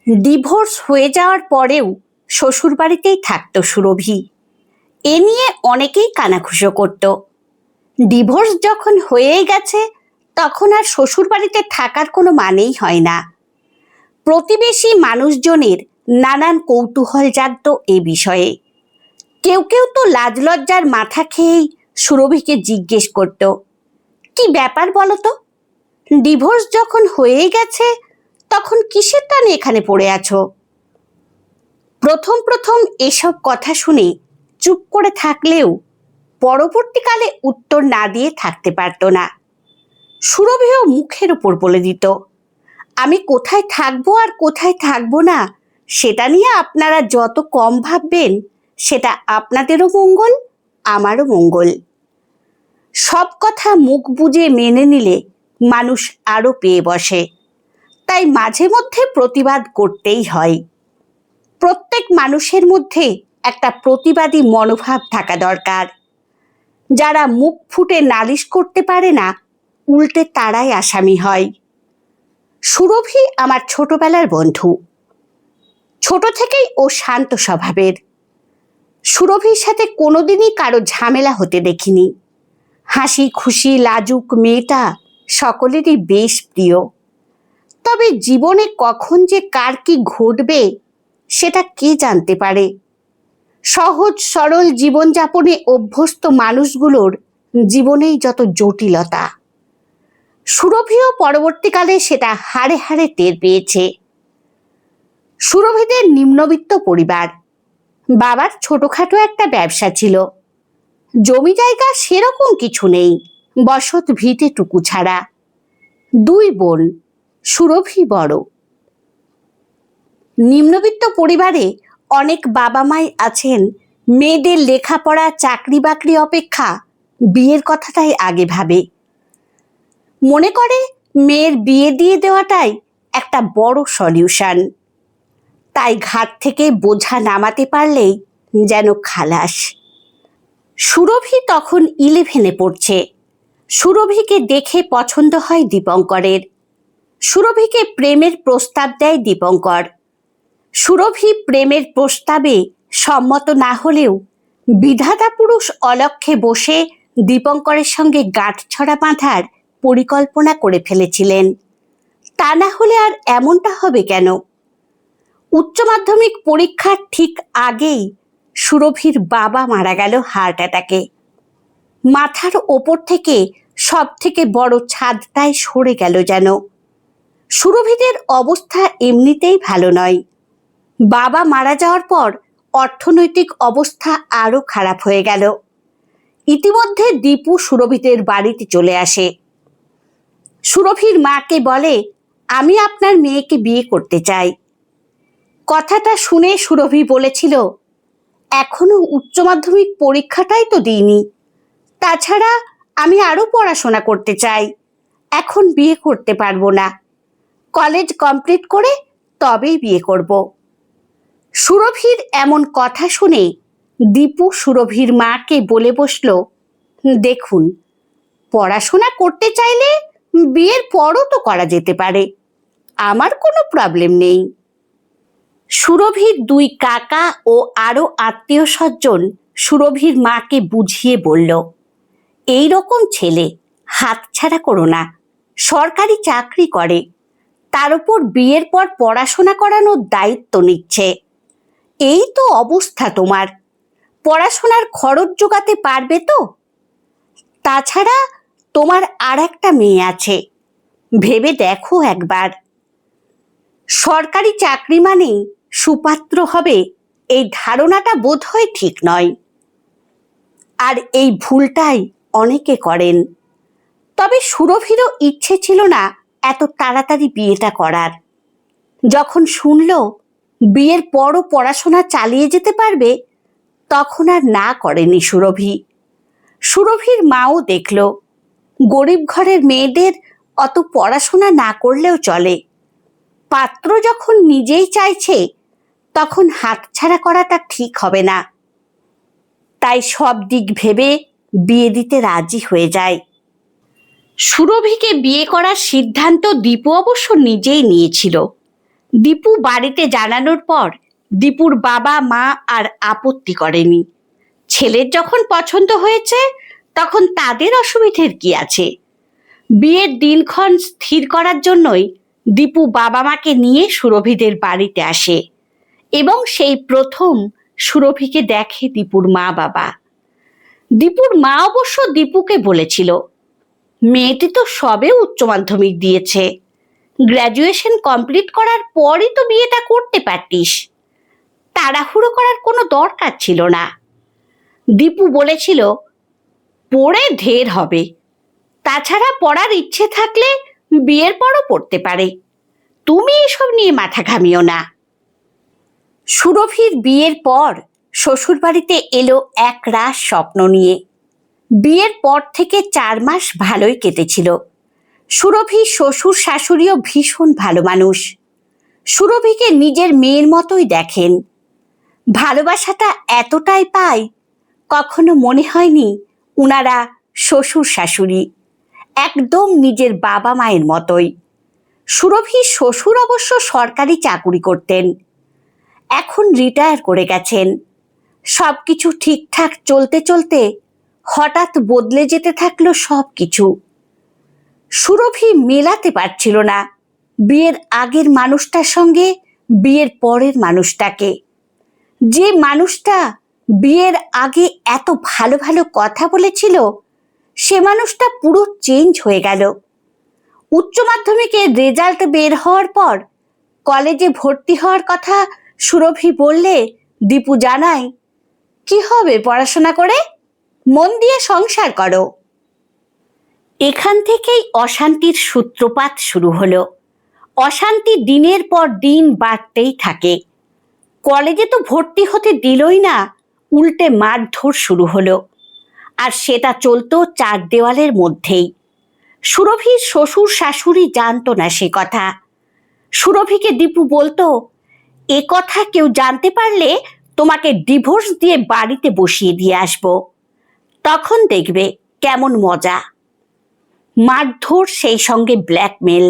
Divorce হয়ে যাওয়ার পরেও শ্বশুরবাড়িতেই থাকতো সুরভি। এ নিয়ে অনেকেই কানাঘুষো করত। ডিভোর্স যখন হয়েই গেছে তখন আর শ্বশুরবাড়িতে থাকার কোনো মানেই হয় না। প্রতিবেশী মানুষজনের নানান কৌতূহল জাগত এ বিষয়ে। কেউ কেউ তো লাজ লজ্জার মাথা খেয়েই সুরভিকে জিজ্ঞেস করত, কি ব্যাপার বলো তো, ডিভোর্স যখন হয়েই গেছে তখন কিসের টানে এখানে পড়ে আছো? প্রথম প্রথম এসব কথা শুনে চুপ করে থাকলেও পরবর্তীকালে উত্তর না দিয়ে থাকতে পারত না। সুরভিও মুখের উপর বলে দিত, আমি কোথায় থাকবো আর কোথায় থাকবো না সেটা নিয়ে আপনারা যত কম ভাববেন সেটা আপনাদেরও মঙ্গল, আমারও মঙ্গল। সব কথা মুখ বুজে মেনে নিলে মানুষ আরো পেয়ে বসে, তাই মাঝে মধ্যে প্রতিবাদ করতেই হয়। প্রত্যেক মানুষের মধ্যে একটা প্রতিবাদী মনোভাব থাকা দরকার। যারা মুখ ফুটে নালিশ করতে পারে না, উল্টে তারাই আসামি হয়। সুরভি আমার ছোটবেলার বন্ধু। ছোট থেকেই ও শান্ত স্বভাবের। সুরভির সাথে কোনোদিনই কারো ঝামেলা হতে দেখিনি। হাসি খুশি লাজুক মেয়েটা সকলেরই বেশ প্রিয়। তবে জীবনে কখন যে কার কি ঘটবে সেটা কে জানতে পারে। সহজ সরল জীবনযাপনে অভ্যস্ত মানুষগুলোর জীবনেই যত জটিলতা। সুরভিও পরবর্তীকালে সেটা হাড়ে হাড়ে টের পেয়েছে। সুরভিদের নিম্নবিত্ত পরিবার। বাবার ছোটখাটো একটা ব্যবসা ছিল। জমি জায়গা সেরকম কিছু নেই, বসত ভিটেটুকু ছাড়া। দুই বোন, সুরভি বড়। নিম্নবিত্ত পরিবারে অনেক বাবা মাই আছেন মেয়েদের লেখাপড়া চাকরি বাকরি অপেক্ষা বিয়ের কথাটাই আগে ভাবে। মনে করে মেয়ের বিয়ে দিয়ে দেওয়াটাই একটা বড় সলিউশন। তাই ঘাট থেকে বোঝা নামাতে পারলেই যেন খালাস। সুরভি তখন 11-এ পড়ছে। সুরভিকে দেখে পছন্দ হয় দীপঙ্করের। সুরভিকে প্রেমের প্রস্তাব দেয় দীপঙ্কর। সুরভি প্রেমের প্রস্তাবে সম্মত না হলেও বিধাতা পুরুষ অলক্ষ্যে বসে দীপঙ্করের সঙ্গে গাঁটছড়া বাঁধার পরিকল্পনা করে ফেলেছিলেন। তা না হলে আর এমনটা হবে কেন? উচ্চ মাধ্যমিক পরীক্ষার ঠিক আগেই সুরভির বাবা মারা গেল হার্ট অ্যাটাকে। মাথার ওপর থেকে সব থেকে বড় ছাদটাই সরে গেল যেন। সুরভিদের অবস্থা এমনিতেই ভালো নয়। বাবা মারা যাওয়ার পর অর্থনৈতিক অবস্থা আরো খারাপ হয়ে গেল। ইতিমধ্যে দীপু সুরভিদের বাড়িতে চলে আসে। সুরভির মাকে বলে, আমি আপনার মেয়েকে বিয়ে করতে চাই। কথাটা শুনে সুরভি বলেছিল, এখনো উচ্চ মাধ্যমিক পরীক্ষাটাই তো দিইনি, তাছাড়া আমি আরো পড়াশোনা করতে চাই, এখন বিয়ে করতে পারবো না, কলেজ কমপ্লিট করে তবেই বিয়ে করব। সুরভির এমন কথা শুনে দীপু সুরভির মাকে বলে বসল, দেখুন, পড়াশোনা করতে চাইলে বিয়ের পরও তো করা যেতে পারে, আমার কোনো প্রবলেম নেই। সুরভির দুই কাকা ও আরো আত্মীয় স্বজন সুরভির মাকে বুঝিয়ে বলল, এই রকম ছেলে হাতছাড়া করো না, সরকারি চাকরি করে, তার উপর বিয়ের পর পড়াশোনা করানোর দায়িত্ব নিচ্ছে। এই তো অবস্থা তোমার, পড়াশোনার খরচ জোগাতে পারবে তো? তাছাড়া তোমার আর একটা মেয়ে আছে, ভেবে দেখো একবার। সরকারি চাকরি মানেই সুপাত্র হবে এই ধারণাটা বোধহয় ঠিক নয়। আর এই ভুলটাই অনেকে করেন। তবে সুরভিরও ইচ্ছে ছিল না এত তাড়াতাড়ি বিয়েটা করার। যখন শুনল বিয়ের পরও পড়াশোনা চালিয়ে যেতে পারবে, তখন আর না করেনি সুরভি। সুরভির মাও দেখল গরিব ঘরের মেয়েদের অত পড়াশোনা না করলেও চলে। পাত্র যখন নিজেই চাইছে তখন হাতছাড়া করাটা ঠিক হবে না। তাই সব দিক ভেবে বিয়ে দিতে রাজি হয়ে যায়। সুরভিকে বিয়ে করার সিদ্ধান্ত দীপু অবশ্য নিজেই নিয়েছিল। দীপু বাড়িতে জানানোর পর দীপুর বাবা মা আর আপত্তি করেনি। ছেলের যখন পছন্দ হয়েছে তখন তাদের অসুবিধের কি আছে। বিয়ের দিনক্ষণ স্থির করার জন্যই দীপু বাবা মাকে নিয়ে সুরভিদের বাড়িতে আসে এবং সেই প্রথম সুরভিকে দেখে দীপুর মা বাবা। দীপুর মা অবশ্য দীপুকে বলেছিল, মেয়েটি তো সবে উচ্চ মাধ্যমিক দিয়েছে, গ্র্যাজুয়েশন কমপ্লিট করার পরই তো বিয়েটা করতে পারতিস, তাড়াহুড়ো করার কোনো দরকার ছিল না। দীপু বলেছিল, পড়ে ঢের হবে, তাছাড়া পড়ার ইচ্ছে থাকলে বিয়ের পরও পড়তে পারে, তুমি এসব নিয়ে মাথা ঘামিও না। সুরভির বিয়ের পর শ্বশুরবাড়িতে এলো এক রাস স্বপ্ন নিয়ে। বিয়ের পর থেকে 4 মাস ভালোই কেটেছিল। সুরভির শ্বশুর শাশুড়িও ভীষণ ভালো মানুষ, সুরভিকে নিজের মেয়ের মতোই দেখেন। ভালোবাসাটা এতটাই পায়, কখনো মনে হয়নি উনারা শ্বশুর শাশুড়ি, একদম নিজের বাবা মায়ের মতোই। সুরভির শ্বশুর অবশ্য সরকারি চাকুরি করতেন, এখন রিটায়ার করে গেছেন। সব কিছু ঠিকঠাক চলতে চলতে হঠাৎ বদলে যেতে থাকলো সব কিছু। সুরভি মেলাতে পারছিল না বিয়ের আগের মানুষটার সঙ্গে বিয়ের পরের মানুষটাকে। যে মানুষটা বিয়ের আগে এত ভালো ভালো কথা বলেছিল, সে মানুষটা পুরো চেঞ্জ হয়ে গেল। উচ্চ মাধ্যমিকের রেজাল্ট বের হওয়ার পর কলেজে ভর্তি হওয়ার কথা সুরভি বললে দীপু জানায়, কি হবে পড়াশোনা করে, মন দিয়ে সংসার করো। এখান থেকেই অশান্তির সূত্রপাত শুরু হলো। অশান্তি দিনের পর দিন বাড়তেই থাকে। কলেজে তো ভর্তি হতে দিলই না, উল্টে মারধর শুরু হলো, আর সেটা চলতো 4 দেওয়ালের মধ্যেই। সুরভির শ্বশুর শাশুড়ি জানতো না সে কথা। সুরভিকে দীপু বলতো, এ কথা কেউ জানতে পারলে তোমাকে ডিভোর্স দিয়ে বাড়িতে বসিয়ে দিয়ে আসবো, তখন দেখবে কেমন মজা। মারধর, সেই সঙ্গে ব্ল্যাকমেল।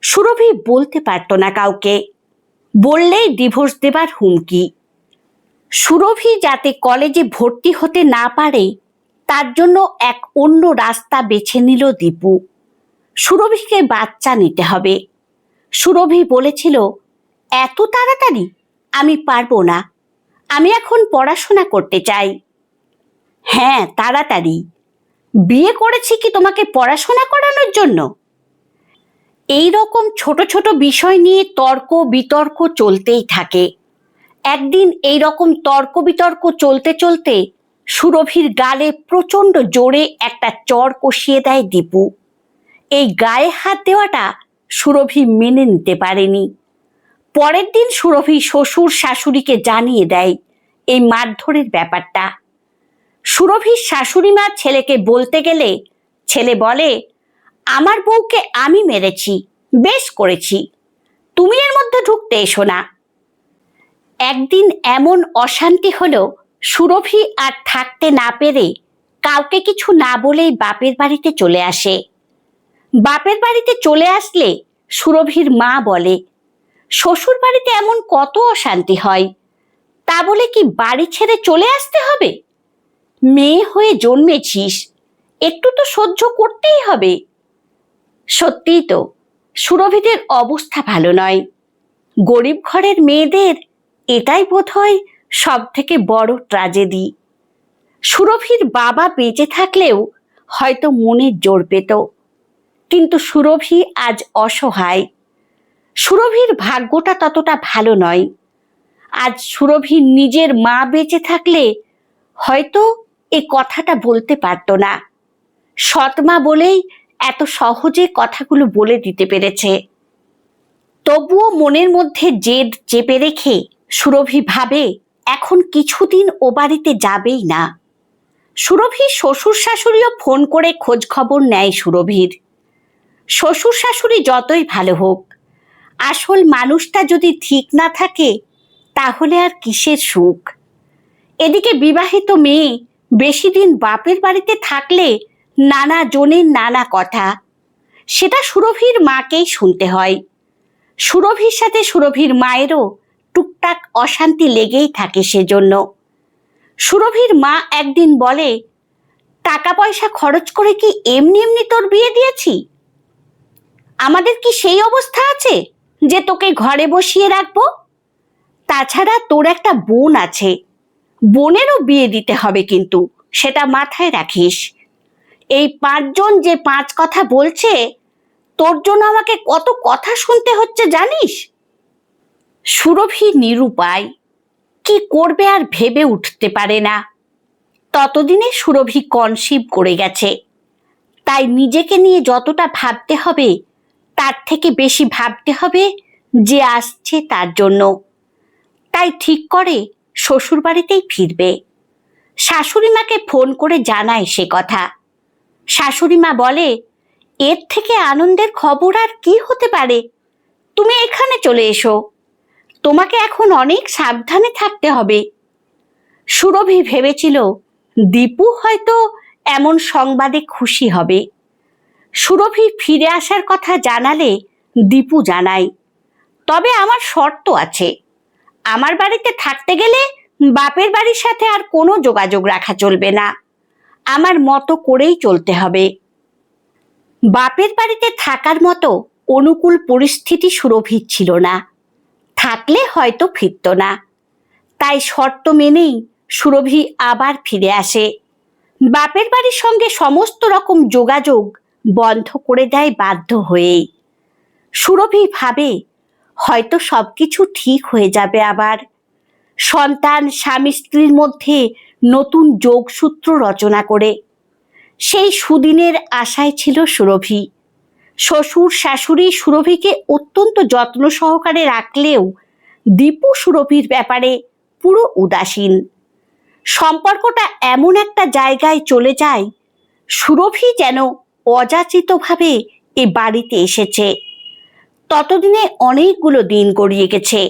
সুরভি বলতে পারতো না কাউকে, বললেই ডিভোর্স দেবার হুমকি। সুরভি যাতে কলেজে ভর্তি হতে না পারে তার জন্য এক অন্য রাস্তা বেছে নিল দীপু। সুরভিকে বাচ্চা নিতে হবে। সুরভি বলেছিল, এত তাড়াতাড়ি আমি পারবো না, আমি এখন পড়াশোনা করতে চাই। হ্যাঁ, তাড়াতাড়ি। বিয়ে করেছি কি তোমাকে পড়াশোনা করানোর জন্য? এই রকম ছোট ছোট বিষয় নিয়ে তর্ক বিতর্ক চলতেই থাকে। একদিন এই রকম তর্ক বিতর্ক চলতে চলতে সুরভির গালে প্রচণ্ড জোরে একটা চড় কষিয়ে দেয় দীপু। এই গায়ে হাত দেওয়াটা সুরভি মেনে নিতে পারেনি। পরের দিন সুরভি শ্বশুর শাশুড়িকে জানিয়ে দেয় এই মারধরের ব্যাপারটা। সুরভির শাশুড়ি মা ছেলেকে বলতে গেলে ছেলে বলে, আমার বউকে আমি মেরেছি, বেশ করেছি, তুমি এর মধ্যে ঢুকতে এসো না। একদিন এমন অশান্তি হলো, সুরভি আর থাকতে না পেরে কাউকে কিছু না বলেই বাপের বাড়িতে চলে আসে। বাপের বাড়িতে চলে আসলে সুরভির মা বলে, শ্বশুর বাড়িতে এমন কত অশান্তি হয়, তা বলে কি বাড়ি ছেড়ে চলে আসতে হবে? মেয়ে হয়ে জন্মেছিস, একটু তো সহ্য করতেই হবে। সত্যিই তো, সুরভিদের অবস্থা ভালো নয়। গরিব ঘরের মেয়েদের এটাই বোধহয় সব থেকে বড় ট্র্যাজেডি। সুরভির বাবা বেঁচে থাকলেও হয়তো মনের জোর পেত, কিন্তু সুরভি আজ অসহায়। সুরভির ভাগ্যটা ততটা ভালো নয়। আজ সুরভির নিজের মা বেঁচে থাকলে হয়তো এ কথাটা বলতে পারতো না। সৎমা বলেই এত সহজে কথাগুলো বলে দিতে পেরেছে। তবুও মনের মধ্যে জেদ চেপে রেখে সুরভি ভাবে এখন কিছুদিন ও বাড়িতে যাবেই না। সুরভির শ্বশুর শাশুড়িও ফোন করে খোঁজ খবর নেয় সুরভির। শ্বশুর শাশুড়ি যতই ভালো হোক, আসল মানুষটা যদি ঠিক না থাকে তাহলে আর কিসের সুখ। এদিকে বিবাহিত মেয়ে বেশি দিন বাপের বাড়িতে থাকলে নানা জনের নানা কথা, সেটা সুরভির মাকেই শুনতে হয়। সুরভির সাথে সুরভির মায়েরও টুকটাক অশান্তি লেগেই থাকে সেজন্য। সুরভির মা একদিন বলে, টাকা পয়সা খরচ করে কি এমনি এমনি তোর বিয়ে দিয়েছি? আমাদের কি সেই অবস্থা আছে যে তোকে ঘরে বসিয়ে রাখবো? তাছাড়া তোর একটা বোন আছে, বোনেরও বিয়ে দিতে হবে, কিন্তু সেটা মাথায় রাখিস। এই 5 জন যে 5 কথা বলছে, তোর জন্য আমাকে কত কথা শুনতে হচ্ছে জানিস? সুরভি নিরুপায়, কি করবে আর ভেবে উঠতে পারে না। ততদিনে সুরভি কনসিভ করে গেছে, তাই নিজেকে নিয়ে যতটা ভাবতে হবে তার থেকে বেশি ভাবতে হবে যে আসছে তার জন্য। তাই ঠিক করে শ্বশুর বাড়িতেই ফিরবে। শাশুড়ি মাকে ফোন করে জানায় সে কথা। শাশুড়ি মা বলে, এর থেকে আনন্দের খবর আর কি হতে পারে? তুমি এখানে চলে এসো, তোমাকে এখন অনেক সাবধানে থাকতে হবে। সুরভি ভেবেছিল দীপু হয়তো এমন সংবাদে খুশি হবে। সুরভি ফিরে আসার কথা জানালে দীপু জানায়, তবে আমার শর্ত আছে, আমার বাড়িতে থাকতে গেলে বাপের বাড়ির সাথে আর কোনো যোগাযোগ রাখা চলবে না, আমার মতো করেই চলতে হবে। বাপের বাড়িতে থাকার মতো অনুকূল পরিস্থিতি সুরভির ছিল না, থাকলে হয়তো ফিরত না। তাই শর্ত মেনেই সুরভি আবার ফিরে আসে। বাপের বাড়ির সঙ্গে সমস্ত রকম যোগাযোগ বন্ধ করে দেয় বাধ্য হয়েই। সুরভি ভাবে হয়তো সবকিছু ঠিক হয়ে যাবে আবার। সন্তান স্বামী স্ত্রীর মধ্যে নতুন যোগসূত্র রচনা করে সেই সুদিনের আশায় ছিল সুরভি। শ্বশুর শাশুড়ি সুরভিকে অত্যন্ত যত্ন সহকারে রাখলেও দীপু সুরভির ব্যাপারে পুরো উদাসীন। সম্পর্কটা এমন একটা জায়গায় চলে যায়, সুরভি যেন অযাচিতভাবে এ বাড়িতে এসেছে। ততদিনে অনেকগুলো দিন গড়িয়ে গেছে।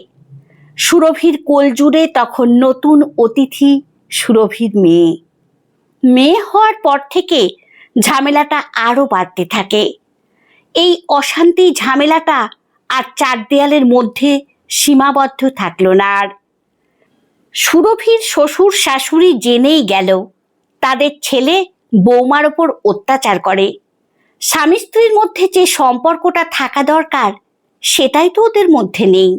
সুরভির কোল জুড়ে তখন নতুন অতিথি সুরভির মেয়ে। মেয়ে হওয়ার পর থেকে ঝামেলাটা আরো বাড়তে থাকে। এই অশান্তি ঝামেলাটা আর 4 দেয়ালের মধ্যে সীমাবদ্ধ থাকলো না আর। সুরভির শ্বশুর শাশুড়ি জেনেই গেল তাদের ছেলে বৌমার ওপর অত্যাচার করে। স্বামী স্ত্রীর মধ্যে যে সম্পর্কটা থাকা দরকার সেটাই তো ওদের মধ্যে নেই।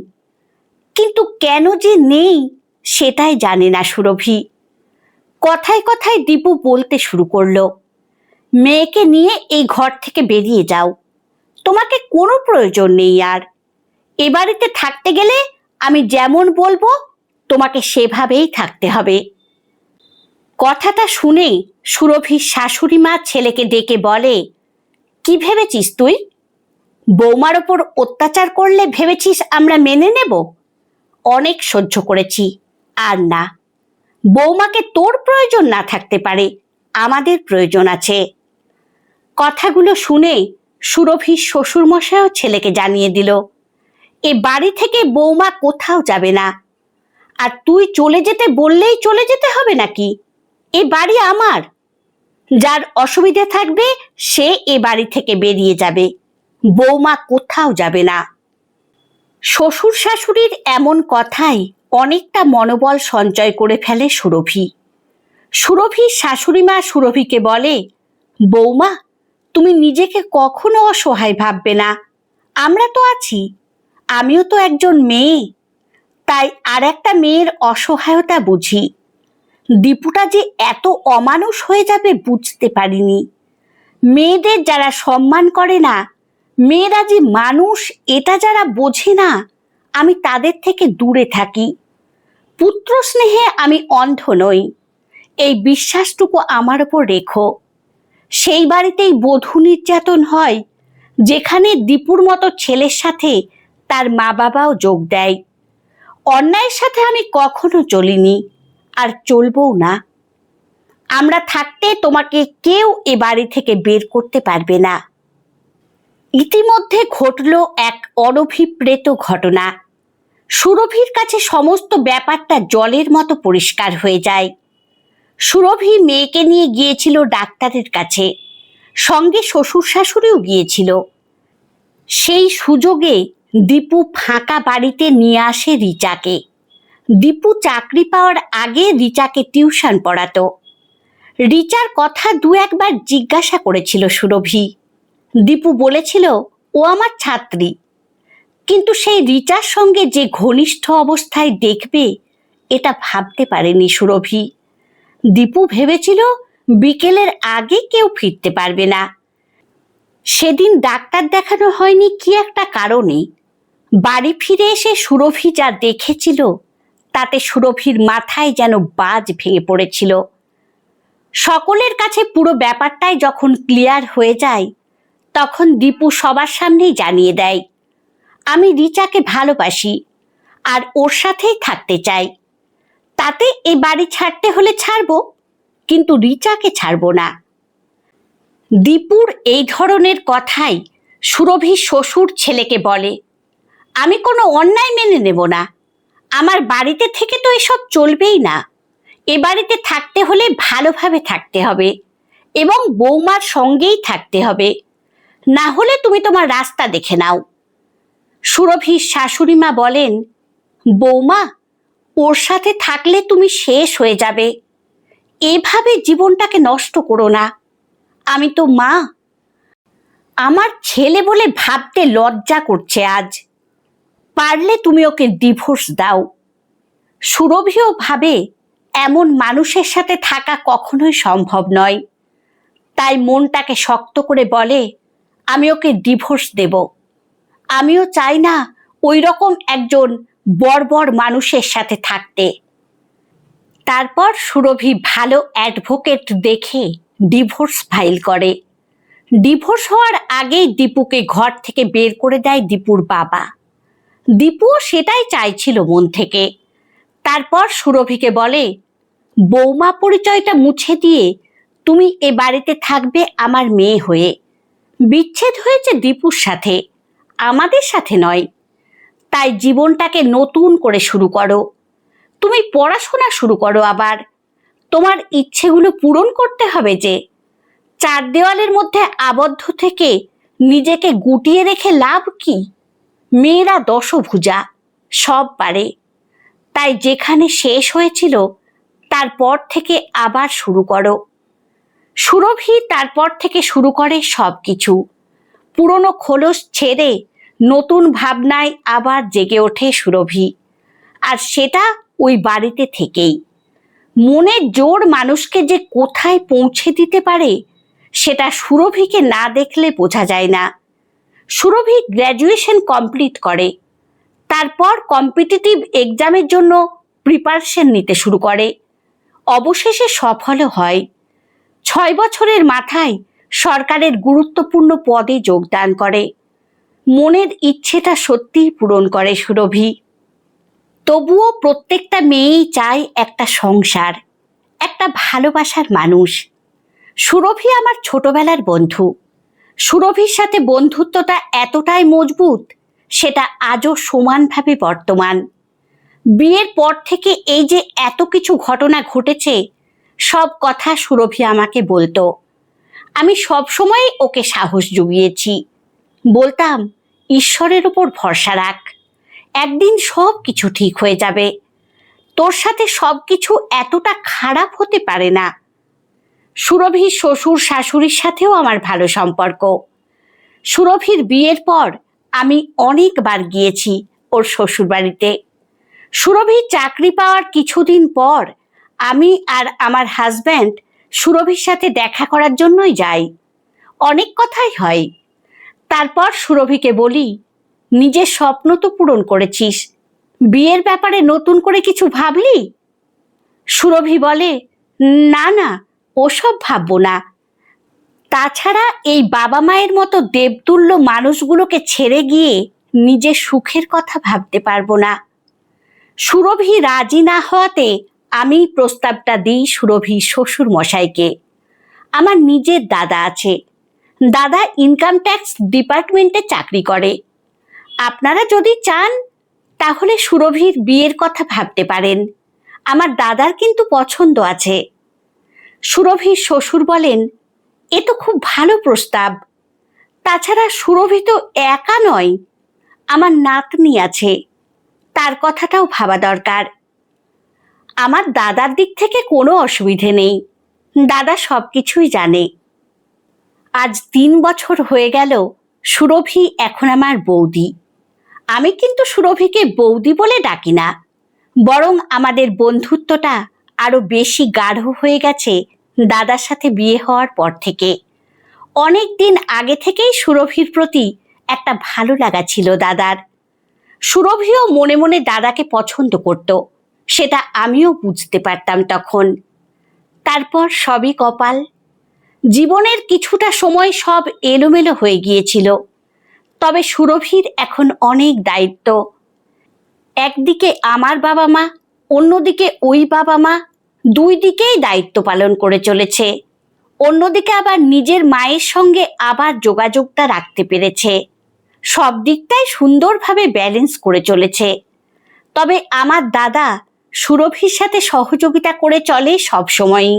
কিন্তু কেন যে নেই সেটাই জানে না সুরভি। কথায় কথায় দীপু বলতে শুরু করলো, মেয়েকে নিয়ে এই ঘর থেকে বেরিয়ে যাও, তোমাকে কোনো প্রয়োজন নেই আর। এ বাড়িতে থাকতে গেলে আমি যেমন বলবো তোমাকে সেভাবেই থাকতে হবে। কথাটা শুনে সুরভির শাশুড়ি মা ছেলেকে ডেকে বলে, কি ভেবেছিস তুই? বৌমার ওপর অত্যাচার করলে ভেবেছিস আমরা মেনে নেব? অনেক সহ্য করেছি, আর না। বৌমাকে তোর প্রয়োজন না থাকতে পারে, আমাদের প্রয়োজন আছে। কথাগুলো শুনে সুরভির শ্বশুরমশাইও ছেলেকে জানিয়ে দিল, এ বাড়ি থেকে বৌমা কোথাও যাবে না। আর তুই চলে যেতে বললেই চলে যেতে হবে নাকি? এ বাড়ি আমার। যার অসুবিধে থাকবে সে এ বাড়ি থেকে বেরিয়ে যাবে, বৌমা কোথাও যাবে না। শ্বশুর শাশুড়ির এমন কথাই অনেকটা মনোবল সঞ্চয় করে ফেলে সুরভি। সুরভির শাশুড়ি মা সুরভিকে বলে, বৌমা তুমি নিজেকে কখনো অসহায় ভাববে না, আমরা তো আছি। আমিও তো একজন মেয়ে, তাই আর একটা মেয়ের অসহায়তা বুঝি। দীপুটা যে এত অমানুষ হয়ে যাবে বুঝতে পারিনি। মেয়েদের যারা সম্মান করে না, মেয়েরা যে মানুষ এটা যারা বোঝে না, আমি তাদের থেকে দূরে থাকি। পুত্র স্নেহে আমি অন্ধ নই, এই বিশ্বাসটুকু আমার ওপর রেখো। সেই বাড়িতেই বধূ নির্যাতন হয় যেখানে দীপুর মতো ছেলের সাথে তার মা বাবাও যোগ দেয়। অন্যায়ের সাথে আমি কখনো চলিনি, আর চলবও না। আমরা থাকতে তোমাকে কেউ এ বাড়ি থেকে বের করতে পারবে না। ইতিমধ্যে ঘটল এক অনভিপ্রেত ঘটনা। সুরভির কাছে সমস্ত ব্যাপারটা জলের মতো পরিষ্কার হয়ে যায়। সুরভি মেয়েকে নিয়ে গিয়েছিল ডাক্তারের কাছে, সঙ্গে শ্বশুর শাশুড়িও গিয়েছিল। সেই সুযোগে দীপু ফাঁকা বাড়িতে নিয়ে আসে রিচাকে। দীপু চাকরি পাওয়ার আগে রিচাকে টিউশন পড়াতো। রিচার কথা দু একবার জিজ্ঞাসা করেছিল সুরভি। দীপু বলেছিল ও আমার ছাত্রী, কিন্তু সেই রিচার সঙ্গে যে ঘনিষ্ঠ অবস্থায় দেখবে এটা ভাবতে পারেনি সুরভি। দীপু ভেবেছিল বিকেলের আগে কেউ ফিরতে পারবে না। সেদিন ডাক্তার দেখানো হয়নি কি একটা কারণে। বাড়ি ফিরে এসে সুরভি যা দেখেছিল তাতে সুরভির মাথায় যেন বাজ ভেঙে পড়েছিল। সকলের কাছে পুরো ব্যাপারটাই যখন ক্লিয়ার হয়ে যায় তখন দীপু সবার সামনেই জানিয়ে দেয়, আমি রিচাকে ভালোবাসি আর ওর সাথেই থাকতে চাই। তাতে এই বাড়ি ছাড়তে হলে ছাড়বো, কিন্তু রিচাকে ছাড়বো না। দীপুর এই ধরনের কথাই সুরভির শ্বশুর ছেলেকে বলে, আমি কোনো অন্যায় মেনে নেব না। আমার বাড়িতে থেকে তো এসব চলবেই না। এ বাড়িতে থাকতে হলে ভালোভাবে থাকতে হবে এবং বৌমার সঙ্গেই থাকতে হবে, না হলে তুমি তোমার রাস্তা দেখে নাও। সুরভির শাশুড়ি মা বলেন, বৌমা, ওর সাথে থাকলে তুমি শেষ হয়ে যাবে। এভাবে জীবনটাকে নষ্ট করো না। আমি তো মা। আমার ছেলে বলে ভাবতে লজ্জা করছে আজ। পারলে তুমি ওকে ডিভোর্স দাও। সুরভিও ভাবে এমন মানুষের সাথে থাকা কখনোই সম্ভব নয়। তাই মনটাকে শক্ত করে বলে, আমি ওকে ডিভোর্স দেব। আমিও চাই না ওই রকম একজন বর্বর মানুষের সাথে থাকতে। তারপর সুরভি ভালো অ্যাডভোকেট দেখে ডিভোর্স ফাইল করে। ডিভোর্স হওয়ার আগেই দীপুকে ঘর থেকে বের করে দেয় দীপুর বাবা। দীপুও সেটাই চাইছিল মন থেকে। তারপর সুরভিকে বলে, বৌমা পরিচয়টা মুছে দিয়ে তুমি এ বাড়িতে থাকবে আমার মেয়ে হয়ে। বিচ্ছেদ হয়েছে দীপুর সাথে, আমাদের সাথে নয়। তাই জীবনটাকে নতুন করে শুরু করো। তুমি পড়াশোনা শুরু করো আবার। তোমার ইচ্ছেগুলো পূরণ করতে হবে যে। চার দেওয়ালের মধ্যে আবদ্ধ থেকে নিজেকে গুটিয়ে রেখে লাভ কি? মেয়েরা দশভুজা, সব পারে। তাই যেখানে শেষ হয়েছিল তারপর থেকে আবার শুরু করো। সুরভি তারপর থেকে শুরু করে সব কিছু। পুরনো খোলস ছেড়ে নতুন ভাবনায় আবার জেগে ওঠে সুরভি। আর সেটা ওই বাড়িতে থেকেই। মনের জোর মানুষকে যে কোথায় পৌঁছে দিতে পারে সেটা সুরভিকে না দেখলে বোঝা যায় না। সুরভি গ্র্যাজুয়েশন কমপ্লিট করে। তারপর কম্পিটিটিভ এক্সামের জন্য প্রিপারেশন নিতে শুরু করে। অবশেষে সফলও হয়। 6 বছরের মাথায় সরকারের গুরুত্বপূর্ণ পদে যোগদান করে। মনের ইচ্ছেটা সত্যিই পূরণ করে সুরভি। তবুও প্রত্যেকটা মেয়েই চায় একটা সংসার, একটা ভালোবাসার মানুষ। সুরভি আমার ছোটবেলার বন্ধু। সুরভির সাথে বন্ধুত্বটা এতটাই মজবুত, সেটা আজও সমানভাবে বর্তমান। বিয়ের পর থেকে এই যে এত কিছু ঘটনা ঘটেছে, সব কথা সুরভি আমাকে বলতো। আমি সবসময় ওকে সাহস জুগিয়েছি। বলতাম, ঈশ্বরের উপর ভরসা রাখ, একদিন সব কিছু ঠিক হয়ে যাবে। তোর সাথে সব কিছু এতটা খারাপ হতে পারে না। সুরভির শ্বশুর শাশুড়ির সাথেও আমার ভালো সম্পর্ক। সুরভির বিয়ের পর আমি অনেকবার গিয়েছি ওর শ্বশুর বাড়িতে। সুরভির চাকরি পাওয়ার কিছুদিন পর আমি আর আমার হাজব্যান্ড সুরভির সাথে দেখা করার জন্যই যাই। অনেক কথাই হয়। তারপর সুরভিকে বলি, নিজের স্বপ্ন তো পূরণ করেছিস, বিয়ের ব্যাপারে নতুন করে কিছু ভাবলি? সুরভি বলে, না না, ওসব ভাববো না। তাছাড়া এই বাবা মায়ের মতো দেবতুল্য মানুষগুলোকে ছেড়ে গিয়ে নিজের সুখের কথা ভাবতে পারবো না। সুরভি রাজি না হওয়াতে আমি প্রস্তাবটা দিই সুরভির শ্বশুর মশাইকে। আমার নিজের দাদা আছে। দাদা ইনকাম ট্যাক্স ডিপার্টমেন্টে চাকরি করে। আপনারা যদি চান তাহলে সুরভির বিয়ের কথা ভাবতে পারেন। আমার দাদার কিন্তু পছন্দ আছে। সুরভির শ্বশুর বলেন, এ তো খুব ভালো প্রস্তাব। তাছাড়া সুরভি তো একা নয়, আমার নাতনি আছে, তার কথাটাও ভাবা দরকার। আমার দাদার দিক থেকে কোনো অসুবিধে নেই, দাদা সব কিছুই জানে। আজ 3 বছর হয়ে গেল সুরভি এখন আমার বৌদি। আমি কিন্তু সুরভিকে বৌদি বলে ডাকি না, বরং আমাদের বন্ধুত্বটা আরো বেশি গাঢ় হয়ে গেছে দাদার সাথে বিয়ে হওয়ার পর থেকে। অনেক দিন আগে থেকেই সুরভির প্রতি একটা ভালো লাগা ছিল দাদার। সুরভিও মনে মনে দাদাকে পছন্দ করত, সেটা আমিও বুঝতে পারতাম তখন। তারপর সবই কপাল। জীবনের কিছুটা সময় সব এলোমেলো হয়ে গিয়েছিল। তবে সুরভির এখন অনেক দায়িত্ব। একদিকে আমার বাবা মা, অন্যদিকে ওই বাবা মা, দুই দিকেই দায়িত্ব পালন করে চলেছে। অন্যদিকে আবার নিজের মায়ের সঙ্গে আবার যোগাযোগটা রাখতে পেরেছে। সব দিকটাই সুন্দরভাবে ব্যালেন্স করে চলেছে। তবে আমার দাদা সুরভির সাথে সহযোগিতা করে চলে সবসময়ই।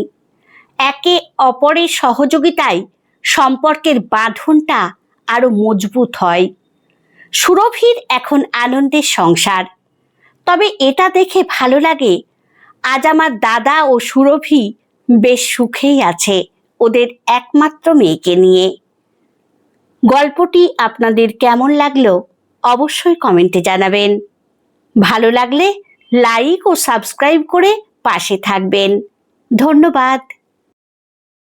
একে অপরের সহযোগিতায় সম্পর্কের বাঁধনটা আরো মজবুত হয়। সুরভির এখন আনন্দের সংসার। তবে এটা দেখে ভালো লাগে, আজ আমার দাদা ও সুরভি বেশ সুখেই আছে ওদের একমাত্র মেয়েকে নিয়ে। গল্পটি আপনাদের কেমন লাগলো অবশ্যই কমেন্টে জানাবেন। ভালো লাগলে লাইক ও সাবস্ক্রাইব করে পাশে থাকবেন। ধন্যবাদ।